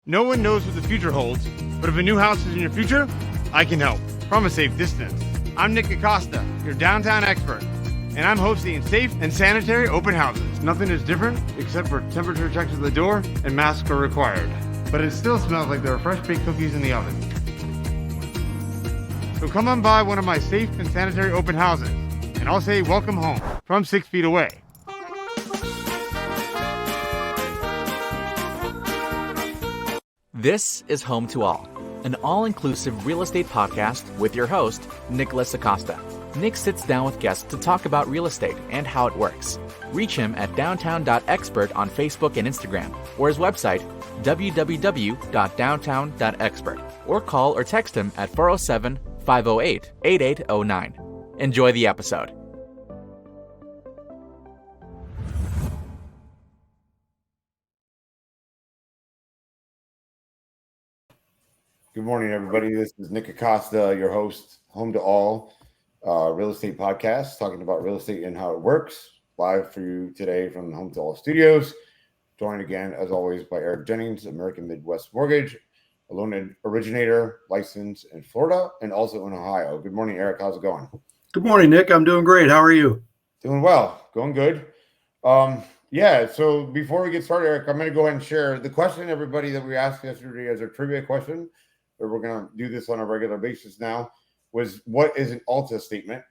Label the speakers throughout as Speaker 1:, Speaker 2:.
Speaker 1: No one knows what the future holds, but if a new house is in your future, I can help from a safe distance. I'm Nick Acosta, your downtown expert, and I'm hosting safe and sanitary open houses. Nothing is different except for temperature checks at the door and masks are required. But it still smells like there are fresh baked cookies in the oven. So come on by one of my safe and sanitary open houses, and I'll say welcome home from 6 feet away.
Speaker 2: This is Home to All, an all-inclusive real estate podcast with your host, Nicholas Acosta. Nick sits down with guests to talk about real estate and how it works. Reach him at downtown.expert on Facebook and Instagram, or his website, www.downtown.expert, or call or text him at 407-508-8809. Enjoy the episode.
Speaker 3: Good morning, everybody. This is Nick Acosta, your host, Home to All, real estate podcast, talking about real estate and how it works. Live for you today from the Home to All studios. Joined again, as always, by Eric Jennings, American Midwest Mortgage, a loan originator, licensed in Florida and also in Ohio. Good morning, Eric. How's it going?
Speaker 4: Good morning, Nick. I'm doing great. How are you?
Speaker 3: Doing well. Going good. So before we get started, Eric, I'm going to go ahead and share the question, everybody, that we asked yesterday as a trivia question. We're going to do this on a regular basis now, was what is an ALTA statement?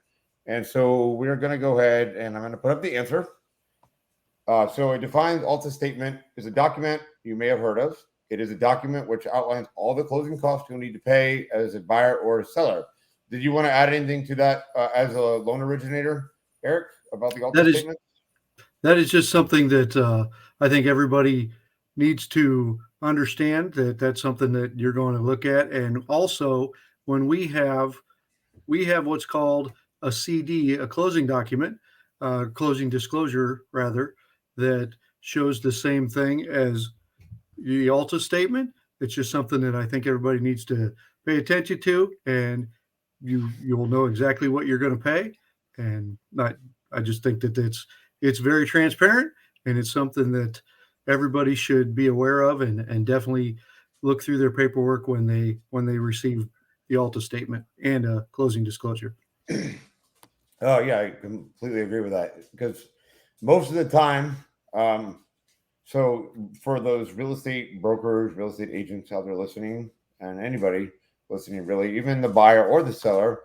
Speaker 3: And so we're going to go ahead and I'm going to put up the answer. So it defines ALTA statement is a document you may have heard of. It is a document which outlines all the closing costs you'll need to pay as a buyer or a seller. Did you want to add anything to that as a loan originator, Eric, about the ALTA statement?
Speaker 4: That is just something that I think everybody needs to understand, that's something that you're going to look at. And also, when we have what's called a CD, a closing document, closing disclosure rather, that shows the same thing as the ALTA statement. It's just something that I think everybody needs to pay attention to, and you'll know exactly what you're going to pay. And I just think that it's very transparent, and it's something that everybody should be aware of and definitely look through their paperwork when they receive the ALTA statement and a closing disclosure.
Speaker 3: Oh yeah, I completely agree with that, because most of the time, so for those real estate brokers, real estate agents out there listening, and anybody listening, really, even the buyer or the seller,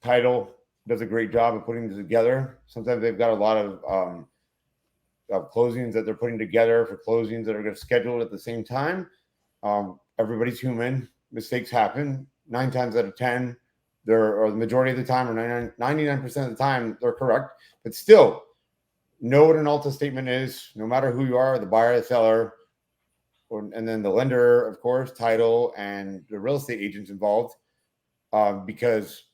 Speaker 3: title does a great job of putting this together. Sometimes they've got a lot of closings that they're putting together for closings that are going to schedule at the same time. Everybody's human. Mistakes happen. 9 times out of 10, or the majority of the time, or 99% of the time, they're correct. But still, know what an ALTA statement is, no matter who you are, the buyer, the seller, and then the lender, of course, title, and the real estate agents involved, because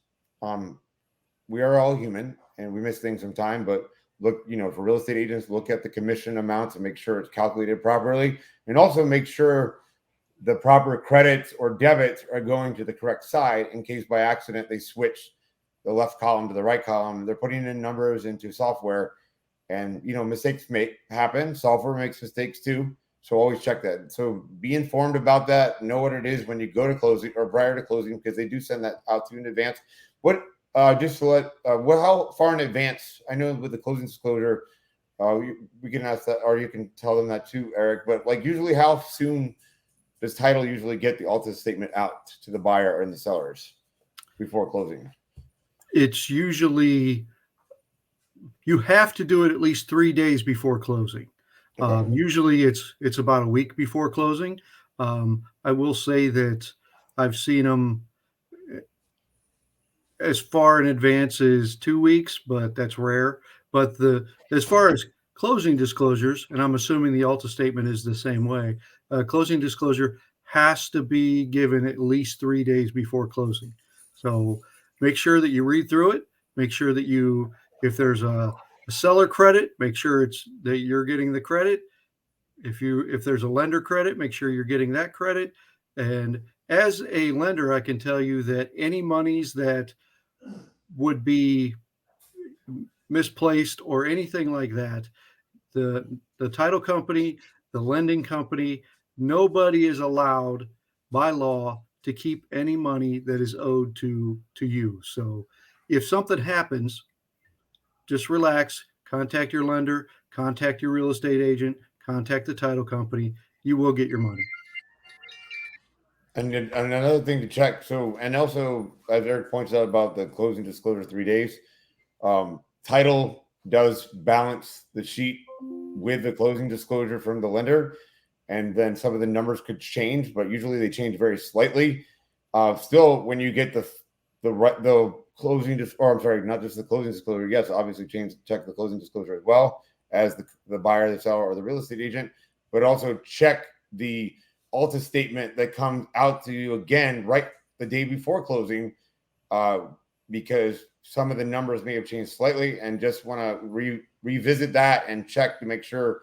Speaker 3: we are all human and we miss things sometimes. But look, for real estate agents, look at the commission amounts and make sure it's calculated properly, and also make sure the proper credits or debits are going to the correct side, in case by accident they switch the left column to the right column. They're putting in numbers into software, and mistakes may happen. Software makes mistakes too, so always check that. So be informed about that. Know what it is when you go to closing or prior to closing, because they do send that out to you in advance. Just to let, how far in advance? I know with the closing disclosure, we can ask that, or you can tell them that too, Eric. But usually, how soon does title usually get the ALTA statement out to the buyer and the sellers before closing?
Speaker 4: It's usually, you have to do it at least 3 days before closing. Okay. Usually, it's about a week before closing. I will say that I've seen them as far in advance as 2 weeks, but that's rare. But as far as closing disclosures, and I'm assuming the ALTA statement is the same way, closing disclosure has to be given at least 3 days before closing. So make sure that you read through it. Make sure that if there's a seller credit, make sure that you're getting the credit. If there's a lender credit, make sure you're getting that credit. And as a lender, I can tell you that any monies that would be misplaced or anything like that, the title company, the lending company, nobody is allowed by law to keep any money that is owed to you. So if something happens, just relax, contact your lender, contact your real estate agent, contact the title company. You will get your money.
Speaker 3: And then another thing to check. So, and also, as Eric points out about the closing disclosure 3 days, title does balance the sheet with the closing disclosure from the lender, and then some of the numbers could change, but usually they change very slightly. Still, when you get the closing, or I'm sorry, not just the closing disclosure. Yes, obviously check the closing disclosure as well as the buyer, the seller, or the real estate agent, but also check the Alta statement that comes out to you again right the day before closing, because some of the numbers may have changed slightly, and just want to revisit that and check to make sure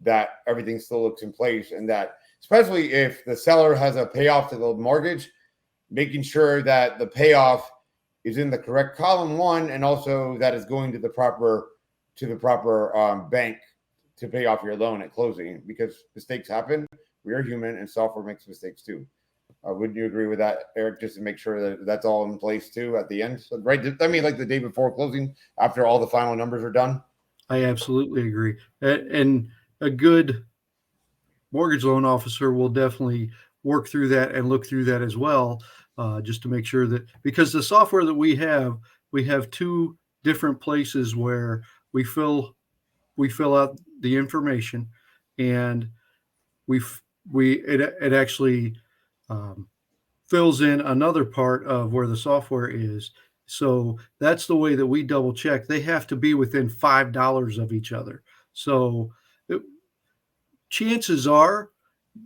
Speaker 3: that everything still looks in place, and that especially if the seller has a payoff to the mortgage, making sure that the payoff is in the correct column 1, and also that is going to the proper bank to pay off your loan at closing, because mistakes happen. We are human, and software makes mistakes too. Wouldn't you agree with that, Eric? Just to make sure that that's all in place too at the end, so, right? I mean, like the day before closing, after all the final numbers are done.
Speaker 4: I absolutely agree. And a good mortgage loan officer will definitely work through that and look through that as well, just to make sure that, because the software that we have 2 different places where we fill out the information, and it actually fills in another part of where the software is. So that's the way that we double check. They have to be within $5 of each other. So chances are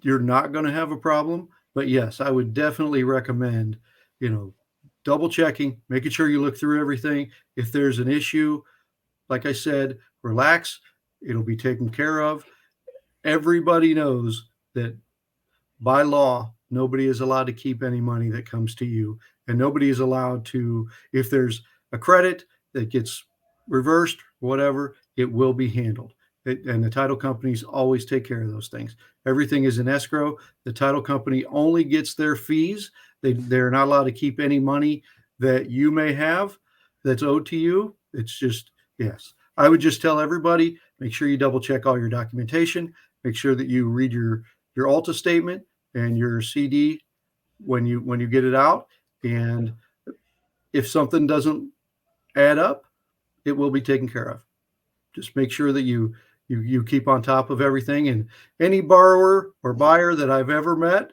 Speaker 4: you're not going to have a problem. But yes, I would definitely recommend, double checking, making sure you look through everything. If there's an issue, like I said, relax. It'll be taken care of. Everybody knows that by law, nobody is allowed to keep any money that comes to you, and nobody is allowed to, if there's a credit that gets reversed, whatever, it will be handled. And the title companies always take care of those things. Everything is in escrow. The title company only gets their fees. They're not allowed to keep any money that you may have that's owed to you. It's just, yes. I would just tell everybody, make sure you double check all your documentation. Make sure that you read your Alta statement and your CD when you get it out. And if something doesn't add up, it will be taken care of. Just make sure that you keep on top of everything. And any borrower or buyer that I've ever met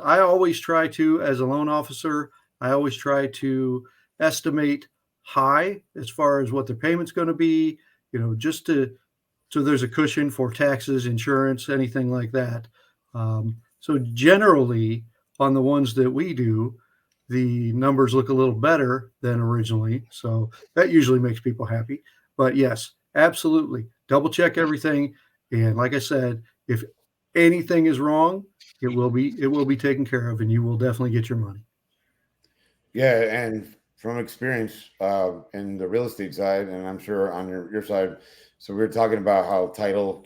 Speaker 4: I always try to, as a loan officer, I always try to estimate high as far as what their payment's going to be, just so there's a cushion for taxes, insurance, anything like that. So generally on the ones that we do, the numbers look a little better than originally. So that usually makes people happy. But yes, absolutely. Double check everything. And like I said, if anything is wrong, it will be taken care of, and you will definitely get your money.
Speaker 3: Yeah. And from experience in the real estate side, and I'm sure on your side, so we were talking about how title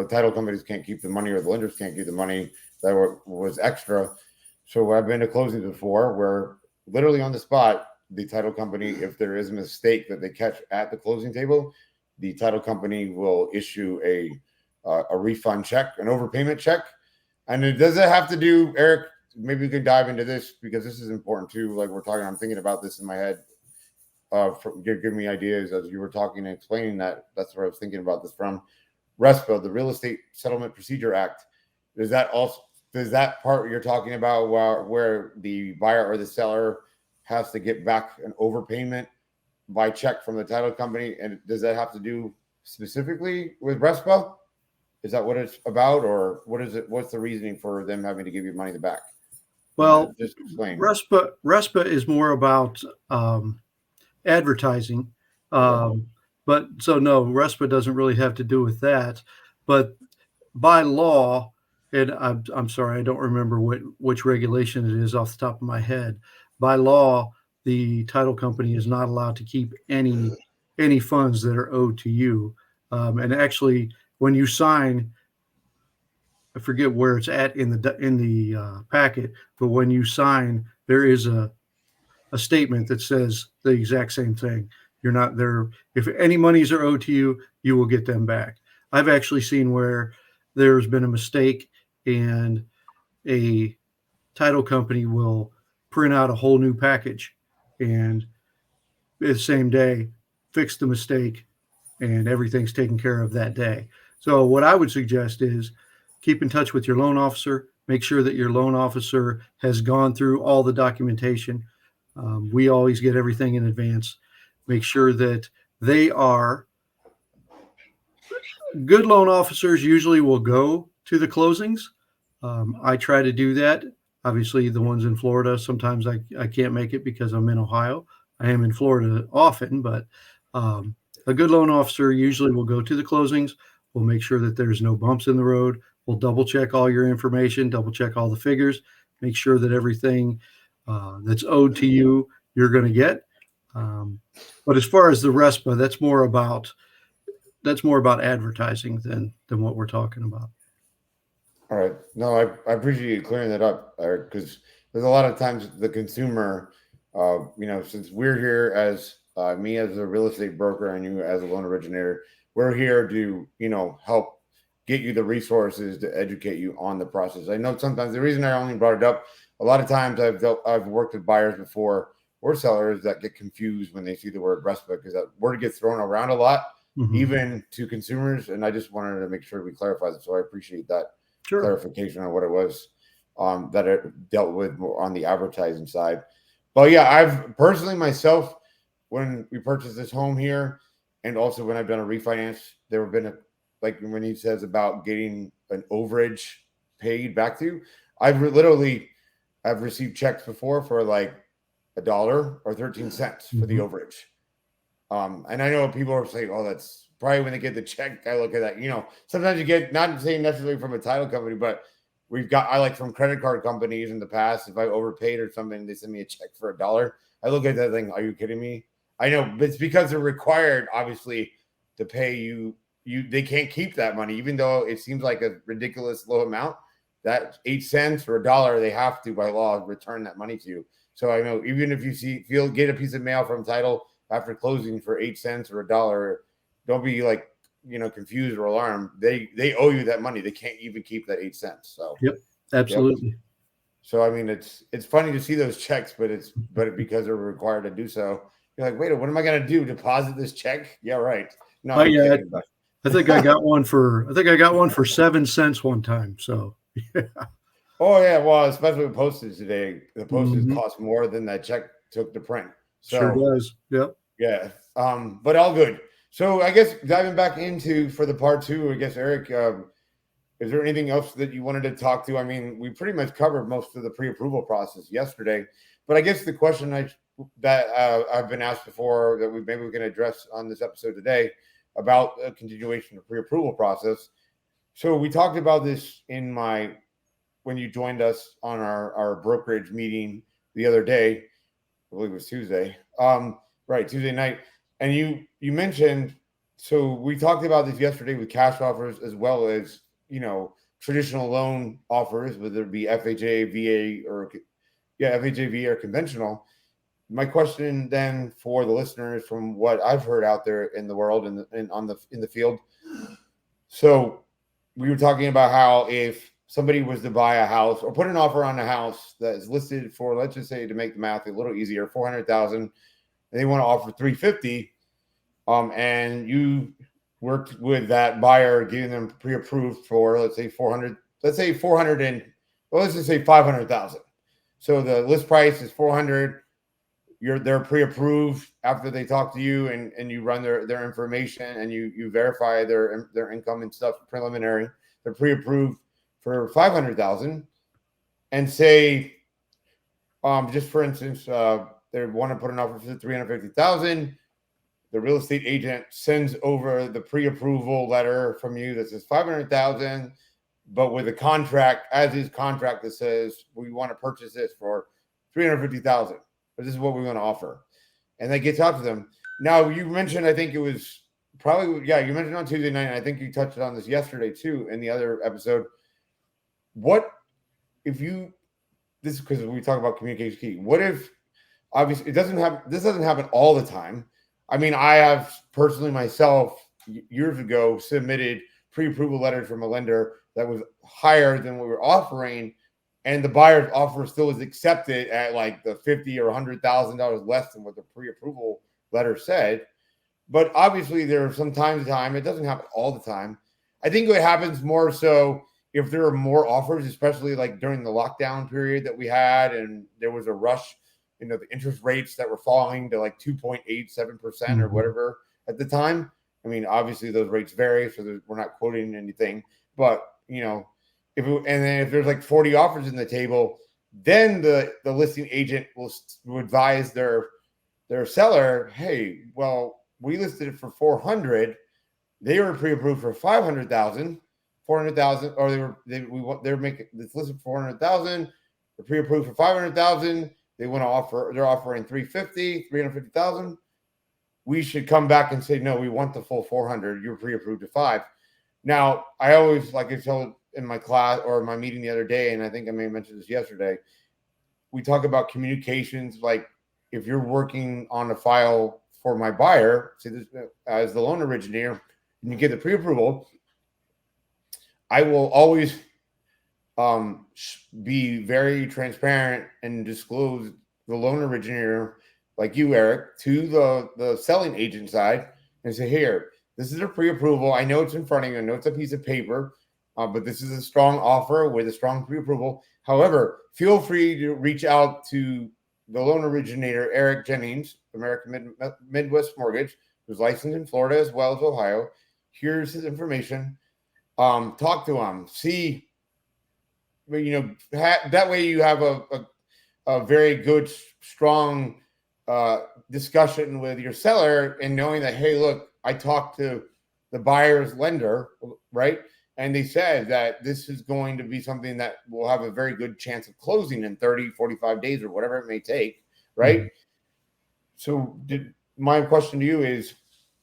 Speaker 3: title companies can't keep the money, or the lenders can't keep the money that was extra. So I've been to closings before where literally on the spot, the title company, if there is a mistake that they catch at the closing table, the title company will issue a refund check, an overpayment check. And it doesn't have to do, Eric, maybe we can dive into this because this is important too. Like we're talking, I'm thinking about this in my head. Give me ideas as you were talking and explaining that. That's where I was thinking about this from. RESPA, the Real Estate Settlement Procedure Act. Does that part you're talking about where the buyer or the seller has to get back an overpayment by check from the title company? And does that have to do specifically with RESPA? Is that what it's about, or what is it? What's the reasoning for them having to give you money back?
Speaker 4: Well,
Speaker 3: just explain.
Speaker 4: RESPA is more about advertising. But so no, RESPA doesn't really have to do with that. But by law, and I'm sorry, I don't remember which regulation it is off the top of my head. By law, the title company is not allowed to keep any funds that are owed to you. And actually, when you sign I forget where it's at in the packet, but when you sign, there is a statement that says the exact same thing. You're not there. If any monies are owed to you, you will get them back. I've actually seen where there's been a mistake and a title company will print out a whole new package and the same day fix the mistake and everything's taken care of that day. So what I would suggest is keep in touch with your loan officer. Make sure that your loan officer has gone through all the documentation. We always get everything in advance. Make sure that they are good. Loan officers usually will go to the closings. I try to do that. Obviously, the ones in Florida, sometimes I can't make it because I'm in Ohio. I am in Florida often, but a good loan officer usually will go to the closings. We'll make sure that there's no bumps in the road. We'll double check all your information, double check all the figures, make sure that everything that's owed to you, you're going to get. But as far as the RESPA, that's more about advertising than what we're talking about.
Speaker 3: All right. No, I appreciate you clearing that up, Eric, because there's a lot of times the consumer, since we're here as me as a real estate broker and you as a loan originator, we're here to, help get you the resources to educate you on the process. I know sometimes the reason I only brought it up, a lot of times I've worked with buyers before or sellers that get confused when they see the word RESPA because that word gets thrown around a lot, even to consumers. And I just wanted to make sure we clarify that. So I appreciate that clarification on what it was that it dealt with more on the advertising side. But yeah, I've personally myself, when we purchased this home here, and also when I've done a refinance, there have been like when he says about getting an overage paid back to you, I've received checks before for like $1 or 13 cents for the overage. And I know people are saying, oh, that's probably when they get the check. I look at that, sometimes you get, not saying necessarily from a title company, but I like from credit card companies in the past, if I overpaid or something, they send me a check for $1. I look at that thing. Are you kidding me? I know, but it's because they're required, obviously, to pay you. They can't keep that money, even though it seems like a ridiculous low amount. That 8 cents or $1, they have to by law return that money to you. So I know even if you get a piece of mail from title after closing for 8 cents or $1, don't be like confused or alarmed. They owe you that money. They can't even keep that 8 cents. So
Speaker 4: yep, absolutely.
Speaker 3: Yep. So I mean, it's funny to see those checks, but because they're required to do so, you're like, wait, what am I going to do? Deposit this check? Yeah, right. No,
Speaker 4: I think I got one for 7 cents one time. So yeah.
Speaker 3: Oh yeah, well, especially with postage today, the postage costs more than that check took to print. So,
Speaker 4: sure does. Yep.
Speaker 3: Yeah. But all good. So I guess diving back into for the part 2, I guess Eric, is there anything else that you wanted to talk to? I mean, we pretty much covered most of the pre-approval process yesterday, but I guess the question I've been asked before that we can address on this episode today about a continuation of pre-approval process. So we talked about this when you joined us on our brokerage meeting the other day. I believe it was Tuesday. Right, Tuesday night. And you mentioned, so we talked about this yesterday with cash offers as well as, traditional loan offers, whether it be FHA, VA, FHA, VA, or conventional. My question then for the listeners, from what I've heard out there in the world and in the field. So we were talking about how if somebody was to buy a house or put an offer on a house that is listed for, let's just say, to make the math a little easier, $400,000, and they want to offer $350,000, and you worked with that buyer, getting them pre-approved for, let's say let's just say $500,000. So the list price is $400,000. They're pre-approved after they talk to you and you run their information and you verify their income and stuff preliminary. They're pre-approved for $500,000, and say, just for instance, they want to put an offer for $350,000. The real estate agent sends over the pre-approval letter from you that says $500,000, but with a contract, as is contract, that says we want to purchase this for $350,000. But this is what we want to offer. And that gets out to them. Now, you mentioned, I think it was probably, you mentioned on Tuesday night, and I think you touched on this yesterday too in the other episode. what if you, this is because we talk about communication key. What if, obviously, this doesn't happen all the time. I mean, I have personally myself years ago submitted pre-approval letters from a lender that was higher than we were offering, and the buyer's offer still is accepted at like the $50,000 or $100,000 less than what the pre-approval letter said. But obviously, there are some time to time. It doesn't happen all the time. I think what happens more so if there are more offers, especially like during the lockdown period that we had, and there was a rush, the interest rates that were falling to like 2.87% or whatever at the time. I mean, obviously those rates vary, so we're not quoting anything, but and then if there's like 40 offers in the table, then the listing agent will advise their seller, hey, well, we listed it for 400. They were pre-approved for 500,000, 400,000, or they're making this listed for 400,000. They're pre-approved for 500,000. They want to offer, they're offering 350,000. We should come back and say, no, we want the full 400. You're pre-approved to 5. Now, I always, like I told in my class or my meeting the other day, and I think I may have mentioned this yesterday, we talk about communications. Like if you're working on a file for my buyer, say this as the loan originator, and you get the pre-approval, I will always be very transparent and disclose the loan originator, like you, Eric, to the selling agent side and say, here, this is a pre-approval. I know it's in front of you. I know it's a piece of paper, but this is a strong offer with a strong pre-approval. However, feel free to reach out to the loan originator, Eric Jennings, American Midwest Mortgage, who's licensed in Florida as well as Ohio. Here's his information. Talk to him. See, that way you have a very good, strong discussion with your seller, and knowing that, hey, look, I talked to the buyer's lender, right? And they said that this is going to be something that will have a very good chance of closing in 30, 45 days or whatever it may take, right? Mm-hmm. So my question to you is,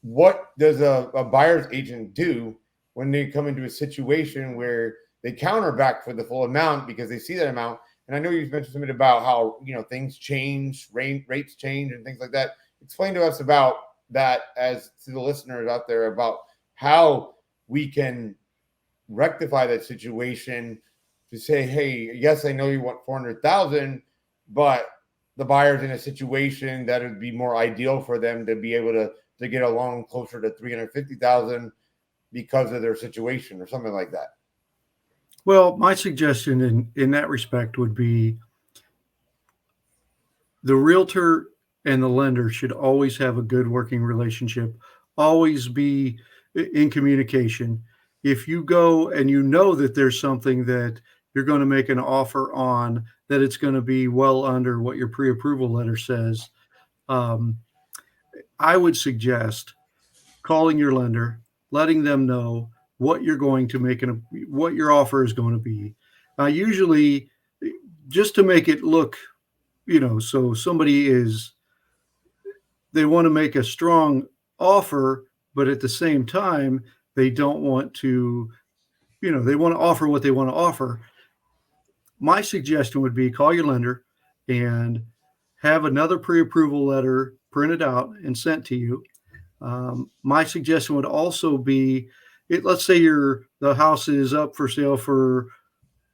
Speaker 3: what does a buyer's agent do when they come into a situation where they counter back for the full amount because they see that amount? And I know you've mentioned something about how, things change, rates change and things like that. Explain to us about that, as to the listeners out there, about how we can rectify that situation to say, hey, yes, I know you want 400,000, but the buyer's in a situation that would be more ideal for them to be able to get a loan closer to 350,000 because of their situation or something like that.
Speaker 4: Well, my suggestion in that respect would be the realtor and the lender should always have a good working relationship, always be in communication. If you go and you know that there's something that you're going to make an offer on, that it's going to be well under what your pre-approval letter says, I would suggest calling your lender, letting them know what you're going to make and what your offer is going to be. Usually, just to make it look, so they want to make a strong offer, but at the same time, they don't want to, they want to offer what they want to offer. My suggestion would be call your lender and have another pre-approval letter printed out and sent to you. My suggestion would also be, let's say the house is up for sale for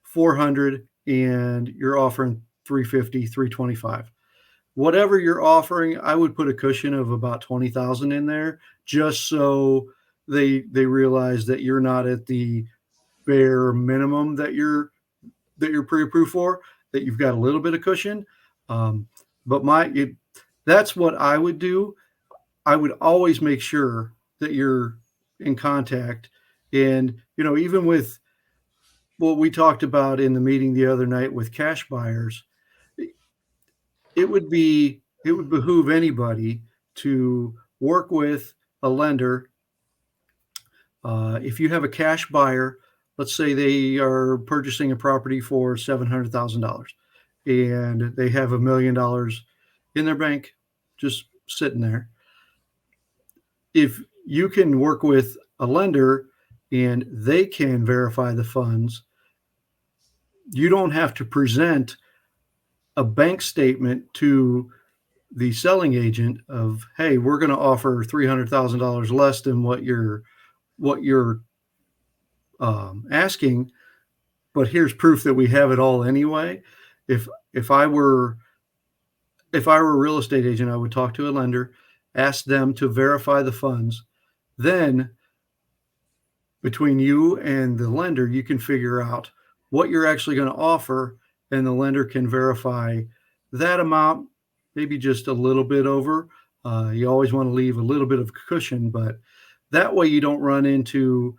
Speaker 4: 400 and you're offering 350, 325. Whatever you're offering, I would put a cushion of about 20,000 in there, just so they realize that you're not at the bare minimum that you're pre-approved for, that you've got a little bit of cushion. But that's what I would do. I would always make sure that you're in contact. And, even with what we talked about in the meeting the other night with cash buyers, it would behoove anybody to work with a lender. If you have a cash buyer, let's say they are purchasing a property for $700,000 and they have $1 million in their bank, just sitting there. If you can work with a lender and they can verify the funds, you don't have to present a bank statement to the selling agent of, hey, we're going to offer $300,000 less than what you're asking, but here's proof that we have it all anyway. If I were a real estate agent, I would talk to a lender, ask them to verify the funds. Then between you and the lender, you can figure out what you're actually going to offer, and the lender can verify that amount, maybe just a little bit over. You always want to leave a little bit of cushion, but that way you don't run into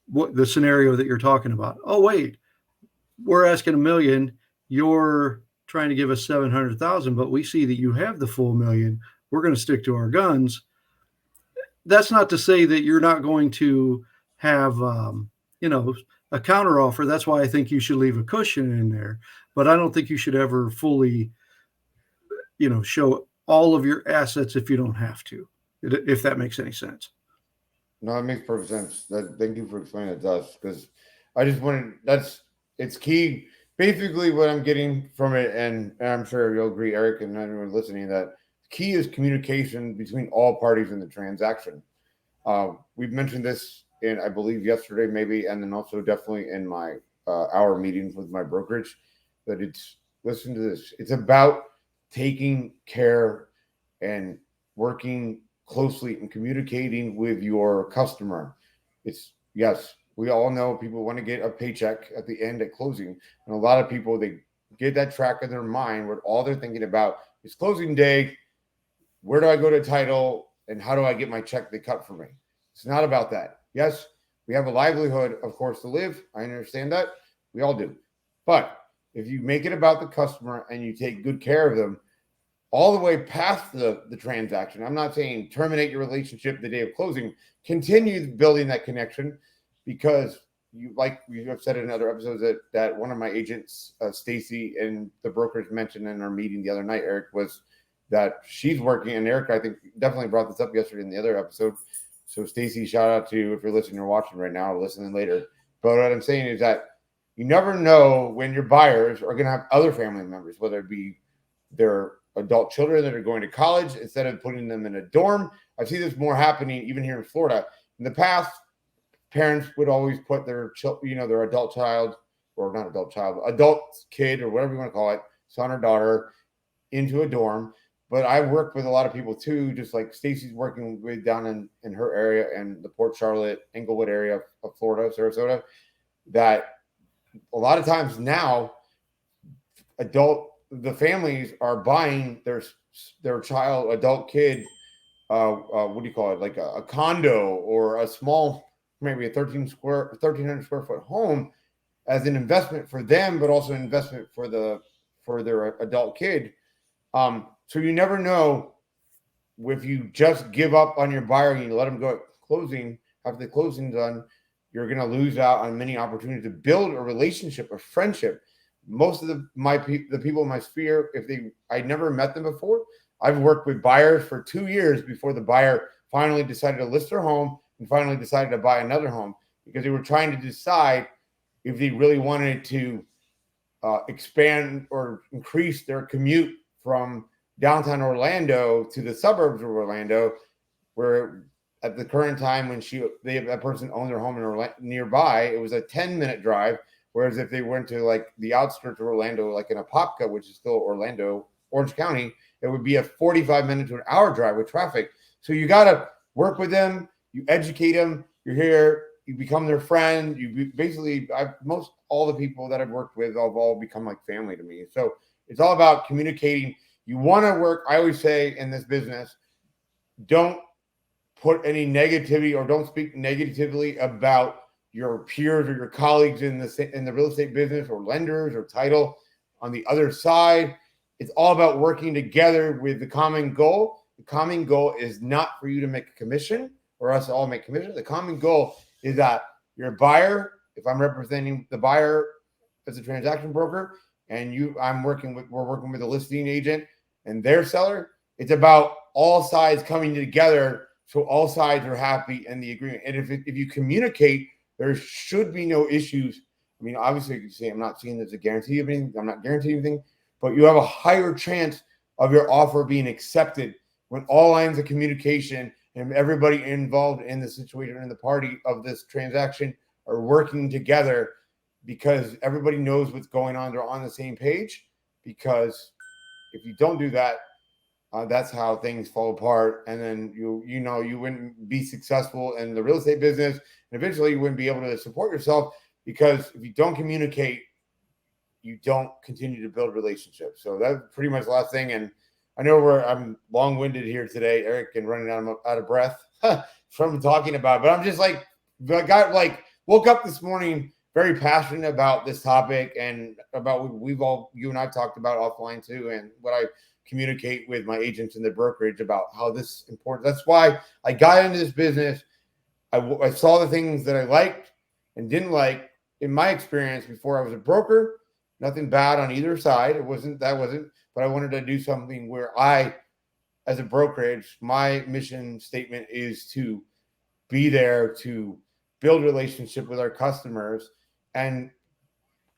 Speaker 4: what the scenario that you're talking about. Oh, wait, we're asking $1 million. You're trying to give us 700,000, but we see that you have the full $1 million. We're going to stick to our guns. That's not to say that you're not going to have, a counter offer. That's why I think you should leave a cushion in there, but I don't think you should ever fully, show all of your assets if you don't have to, if that makes any sense.
Speaker 3: No, that makes perfect sense. Thank you for explaining it to us, because I just wanted, it's key. Basically what I'm getting from it, and I'm sure you'll agree, Eric, and anyone listening, that key is communication between all parties in the transaction. We've mentioned this in, I believe, yesterday maybe, and then also definitely in my hour meetings with my brokerage, that listen to this. It's about taking care and working closely and communicating with your customer. Yes, we all know people want to get a paycheck at the end at closing. And a lot of people, they get that track in their mind where all they're thinking about is closing day. Where do I go to title, and how do I get my check they cut for me? It's not about that. Yes, we have a livelihood, of course, to live. I understand that. We all do. But if you make it about the customer and you take good care of them all the way past the transaction, I'm not saying terminate your relationship the day of closing. Continue building that connection, because like we have said in other episodes that one of my agents, Stacy, and the brokers mentioned in our meeting the other night, Eric, was that she's working, and Eric, I think, definitely brought this up yesterday in the other episode. So Stacy, shout out to you if you're listening or watching right now or listening later. But what I'm saying is that you never know when your buyers are going to have other family members, whether it be their adult children that are going to college, instead of putting them in a dorm. I see this more happening even here in Florida. In the past, parents would always put their adult child, or not adult child, adult kid, or whatever you want to call it, son or daughter, into a dorm. But I work with a lot of people too, just like Stacy's working with down in her area and the Port Charlotte, Englewood area of Florida, Sarasota, that a lot of times now the families are buying their child, adult kid, what do you call it? Like a condo or a small, maybe a 1,300 square foot home as an investment for them, but also an investment for their adult kid. So you never know, if you just give up on your buyer and you let them go at closing, after the closing done, you're going to lose out on many opportunities to build a relationship, a friendship. Most of the people in my sphere, I never met them before. I've worked with buyers for 2 years before the buyer finally decided to list their home and finally decided to buy another home, because they were trying to decide if they really wanted to expand or increase their commute from downtown Orlando to the suburbs of Orlando, where at the current time when that person owned their home in nearby, it was a 10-minute drive. Whereas if they went to like the outskirts of Orlando, like in Apopka, which is still Orlando, Orange County, it would be a 45-minute to an hour drive with traffic. So you got to work with them, you educate them, you're here, you become their friend. Most all the people that I've worked with have all become like family to me. So it's all about communicating. You want to work. I always say in this business, don't put any negativity or don't speak negatively about your peers or your colleagues in the real estate business, or lenders or title on the other side. It's all about working together with the common goal. The common goal is not for you to make a commission or us to all make commission. The common goal is that your buyer, if I'm representing the buyer as a transaction broker, and we're working with a listing agent and their seller, it's about all sides coming together so all sides are happy in the agreement. And if you communicate, there should be no issues. I mean, obviously, you can say I'm not seeing there's a guarantee of anything. I'm not guaranteeing anything, but you have a higher chance of your offer being accepted when all lines of communication and everybody involved in the situation in the party of this transaction are working together, because everybody knows what's going on. They're on the same page. Because if you don't do that, that's how things fall apart. And then you wouldn't be successful in the real estate business. And eventually you wouldn't be able to support yourself, because if you don't communicate, you don't continue to build relationships. So that's pretty much the last thing. And I know I'm long-winded here today, Eric, and running out of breath from talking about it. But I'm just like, woke up this morning very passionate about this topic and about you and I talked about offline too, and what I communicate with my agents in the brokerage about how this is important. That's why I got into this business. I saw the things that I liked and didn't like in my experience before I was a broker. Nothing bad on either side. But I wanted to do something where as a brokerage, my mission statement is to be there to build a relationship with our customers and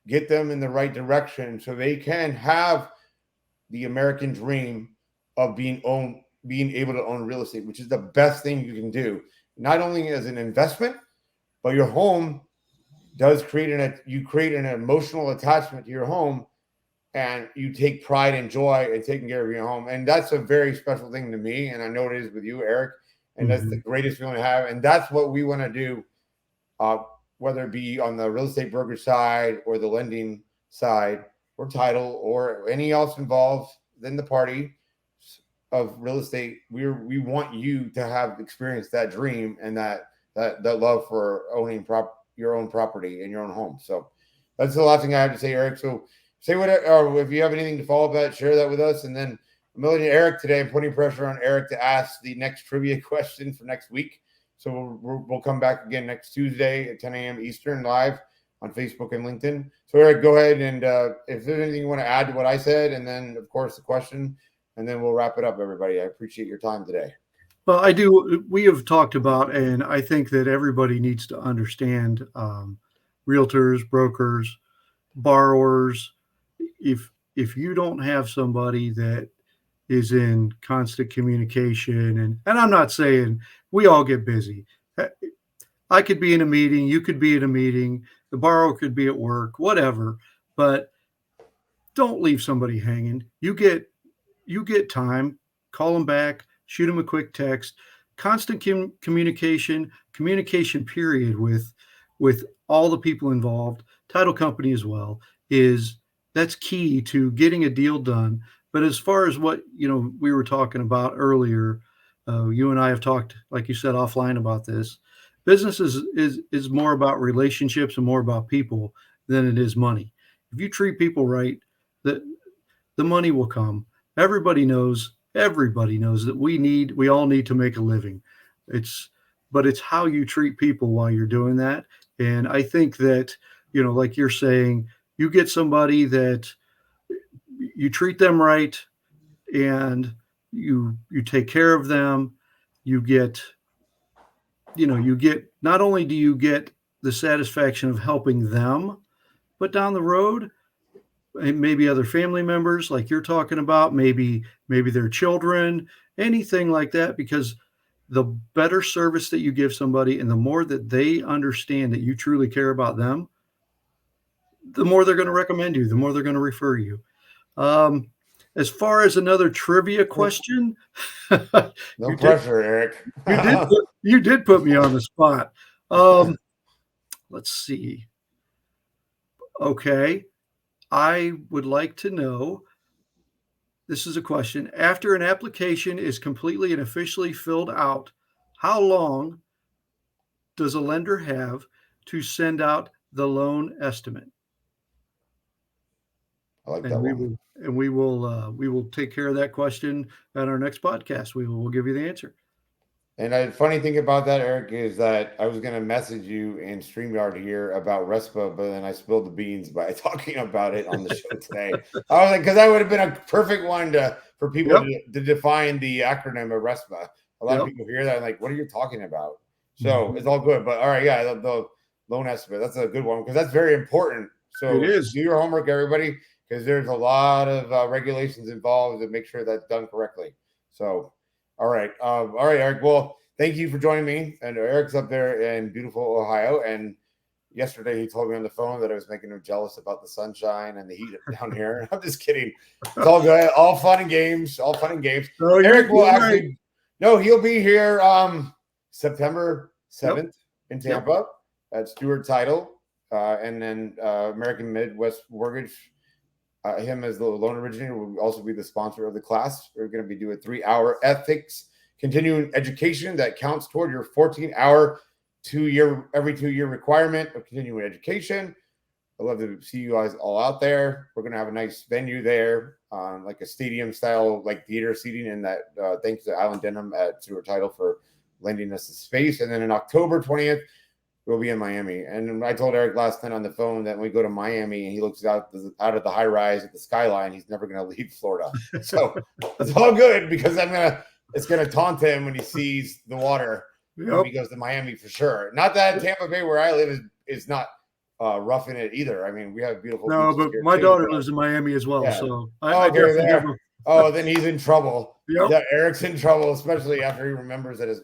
Speaker 3: get them in the right direction so they can have the American dream of being able to own real estate, which is the best thing you can do. Not only as an investment, but your home does create an emotional attachment to your home, and you take pride and joy in taking care of your home. And that's a very special thing to me. And I know it is with you, Eric. And that's the greatest feeling to have. And that's what we want to do, whether it be on the real estate brokerage side or the lending side or title or any else involved in the party of real estate. We want you to have experienced that dream and that love for owning your own property and your own home. So that's the last thing I have to say, Eric. So say whatever, or if you have anything to follow up that, share that with us. And then I'm going to Eric today. I'm putting pressure on Eric to ask the next trivia question for next week. So we'll come back again next Tuesday at 10 a.m. Eastern live on Facebook and LinkedIn. So Eric, go ahead, and if there's anything you want to add to what I said, and then of course the question, and then we'll wrap it up, everybody. I appreciate your time today.
Speaker 4: Well, I do. We have talked about, and I think that everybody needs to understand, realtors, brokers, borrowers. If you don't have somebody that is in constant communication, and I'm not saying we all get busy. I could be in a meeting, you could be in a meeting, the borrower could be at work, whatever, but don't leave somebody hanging. You get time, call them back, shoot them a quick text. Constant communication period with all the people involved, title company as well, that's key to getting a deal done. But as far as what we were talking about earlier, you and I have talked, like you said, offline about this. Business is more about relationships and more about people than it is money. If you treat people right, the money will come. Everybody knows that we all need to make a living. But it's how you treat people while you're doing that. And I think that, like you're saying, you get somebody that you treat them right and you take care of them, you get not only do you get the satisfaction of helping them, but down the road, and maybe other family members like you're talking about, maybe their children, anything like that, because the better service that you give somebody and the more that they understand that you truly care about them, the more they're going to recommend you, the more they're going to refer you. As far as another trivia question,
Speaker 3: no pressure, Eric.
Speaker 4: you did put me on the spot. Let's see. Okay. I would like to know, this is a question. After an application is completely and officially filled out, how long does a lender have to send out the loan estimate?
Speaker 3: I like that one.
Speaker 4: We will take care of that question at our next podcast. We'll give you the answer.
Speaker 3: And the funny thing about that, Eric, is that I was going to message you in StreamYard here about RESPA, but then I spilled the beans by talking about it on the show today. I was like, because that would have been a perfect one for people to define the acronym of RESPA. A lot of people hear that and like, what are you talking about? So it's all good. But all right, yeah, loan estimate. That's a good one because that's very important. So
Speaker 4: It is.
Speaker 3: do your homework, everybody, because there's a lot of regulations involved to make sure that's done correctly. So, all right, Eric. Well, thank you for joining me. And Eric's up there in beautiful Ohio. And yesterday he told me on the phone that I was making him jealous about the sunshine and the heat down here. I'm just kidding. It's all good. All fun and games. All fun and games.
Speaker 4: Oh,
Speaker 3: Eric will
Speaker 4: right.
Speaker 3: actually. No, he'll be here September 7th in Tampa at Stewart Title. And then American Midwest Mortgage, him as the loan originator, will also be the sponsor of the class. We're going to be doing 3-hour ethics continuing education that counts toward your 14-hour every 2-year requirement of continuing education. I'd love to see you guys all out there. We're going to have a nice venue there, like a stadium style, like theater seating, and that thanks to Alan Denham at Stewart Title for lending us the space. And then in October 20th, we'll be in Miami. And I told Eric last night on the phone that when we go to Miami and he looks out of the high rise at the skyline, he's never going to leave Florida. So it's all good because it's going to taunt him when he sees the water when he goes to Miami for sure. Not that Tampa Bay, where I live, is not rough in it either. I mean, we have beautiful.
Speaker 4: No, but my daughter lives in Miami as well.
Speaker 3: Yeah.
Speaker 4: So I definitely have
Speaker 3: Oh, then he's in trouble.
Speaker 4: Yep.
Speaker 3: Yeah, Eric's in trouble, especially after he remembers that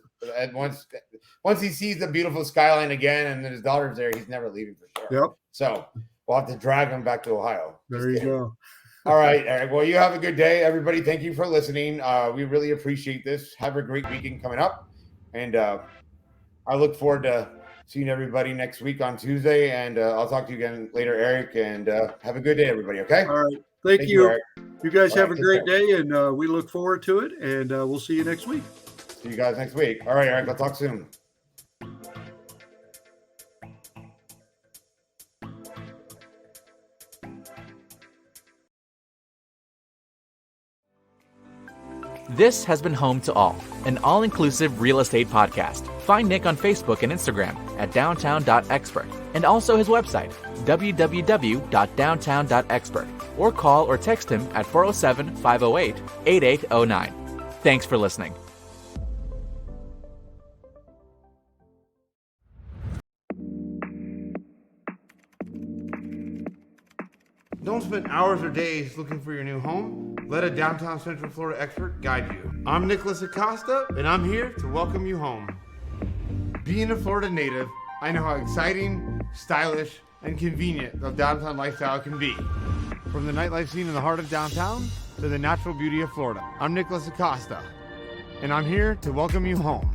Speaker 3: once he sees the beautiful skyline again and then his daughter's there, he's never leaving for sure.
Speaker 4: Yep.
Speaker 3: So we'll have to drag him back to Ohio.
Speaker 4: There you go.
Speaker 3: All right, Eric. Well, you have a good day, everybody. Thank you for listening. We really appreciate this. Have a great weekend coming up, and I look forward to seeing everybody next week on Tuesday. And I'll talk to you again later, Eric. And have a good day, everybody. Okay.
Speaker 4: All right. Thank you.
Speaker 3: Eric.
Speaker 4: You guys
Speaker 3: All
Speaker 4: have
Speaker 3: right,
Speaker 4: a great day, and we look forward to it. And we'll see you next week.
Speaker 3: See you guys next week. All right, Eric. I'll talk soon.
Speaker 2: This has been Home to All, an all-inclusive real estate podcast. Find Nick on Facebook and Instagram at downtown.expert, and also his website, www.downtown.expert, or call or text him at 407-508-8809. Thanks for listening.
Speaker 1: Don't spend hours or days looking for your new home. Let a downtown Central Florida expert guide you. I'm Nicholas Acosta, and I'm here to welcome you home. Being a Florida native, I know how exciting, stylish, and convenient the downtown lifestyle can be. From the nightlife scene in the heart of downtown to the natural beauty of Florida. I'm Nicholas Acosta, and I'm here to welcome you home.